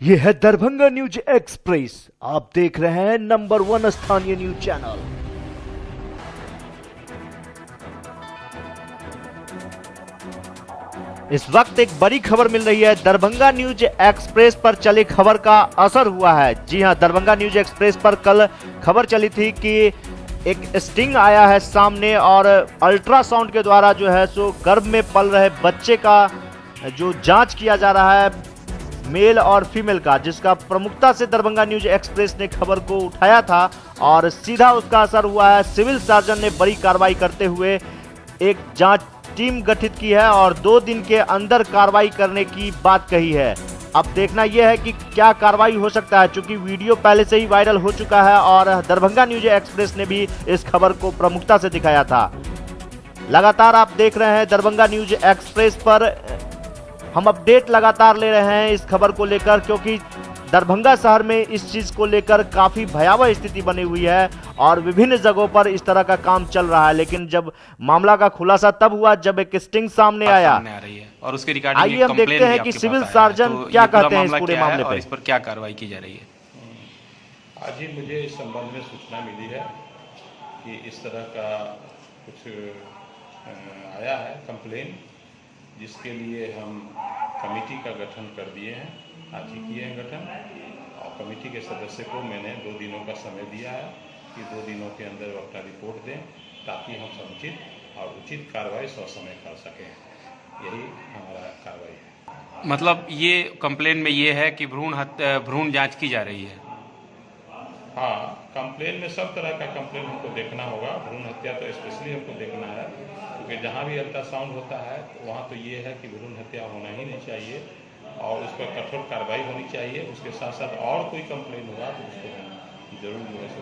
ये है Darbhanga news express. आप देख रहे हैं नंबर 1 स्थानीय न्यूज चैनल। इस वक्त एक बड़ी खबर मिल रही है। दरभंगा न्यूज एक्सप्रेस पर चली खबर का असर हुआ है। जी हां, दरभंगा न्यूज एक्सप्रेस पर कल खबर चली थी कि एक स्टिंग आया है सामने और अल्ट्रासाउंड के द्वारा जो है सो गर्भ में पल रहे बच्चे का जो जांच किया जा रहा है, मेल और फीमेल का, जिसका प्रमुखता से दरभंगा न्यूज एक्सप्रेस ने खबर को उठाया था और सीधा उसका असर हुआ है। सिविल सर्जन ने बड़ी कार्रवाई करते हुए एक जांच टीम गठित की है और 2 दिन के अंदर कार्रवाई करने की बात कही है। अब देखना यह है कि क्या कार्रवाई हो सकता है, क्योंकि वीडियो पहले से ही वायरल हो चुका है और दरभंगा न्यूज एक्सप्रेस ने भी इस खबर को प्रमुखता से दिखाया था। लगातार आप देख रहे हैं दरभंगा न्यूज एक्सप्रेस पर हम अपडेट लगातार ले रहे हैं इस खबर को लेकर, क्योंकि दरभंगा शहर में इस चीज को लेकर काफी भयावह स्थिति बनी हुई है और विभिन्न जगहों पर इस तरह का काम चल रहा है। लेकिन जब मामला का खुलासा तब हुआ जब एक स्टिंग सामने आया। और उसके रिगार्डिंग आइए हम देखते हैं कि सिविल सर्जन क्या कहते हैं इस पूरे मामले पर। इस पर क्या कार्रवाई की जा रही है। आज ही मुझे इस संबंध में सूचना मिली है कि इस तरह का कुछ आया है कंप्लेन, जिसके लिए हम कमेटी का गठन कर दिए हैं। आज ही किए हैं गठन और कमेटी के सदस्य को मैंने 2 दिनों का समय दिया है कि 2 दिनों के अंदर वो अपना रिपोर्ट दें, ताकि हम समुचित और उचित कार्रवाई ससमय कर सकें। यही हमारा कार्रवाई है। मतलब ये कंप्लेन में ये है कि भ्रूण जांच की जा रही है। हाँ, कंप्लेन में सब तरह का कंप्लेन हमको देखना होगा। भ्रूण हत्या तो स्पेशली हमको देखना है, क्योंकि जहाँ भी अल्ट्रासाउंड होता है तो वहाँ तो ये है कि भ्रूण हत्या होना ही नहीं चाहिए और उस पर कठोर कार्रवाई होनी चाहिए। उसके साथ साथ और कोई कंप्लेन होगा तो उसको हम जरूर जो है सो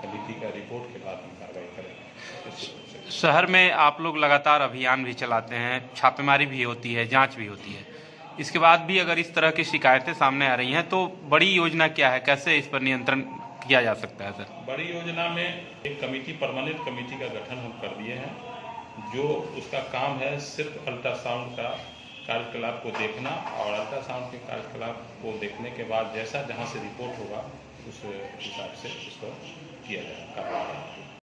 कमेटी का रिपोर्ट के बाद हम कार्रवाई करेंगे। शहर में आप लोग लगातार अभियान भी चलाते हैं, छापेमारी भी होती है, जांच भी होती है। इसके बाद भी अगर इस तरह की शिकायतें सामने आ रही हैं तो बड़ी योजना क्या है, कैसे इस पर नियंत्रण किया जा सकता है? सर, बड़ी योजना में एक कमेटी, परमानेंट कमेटी का गठन हम कर दिए हैं, जो उसका काम है सिर्फ अल्ट्रासाउंड का कार्यकलाप को देखना और अल्ट्रासाउंड के कार्यकलाप को देखने के बाद जैसा जहां से रिपोर्ट होगा उस हिसाब से इसको किया जाएगा।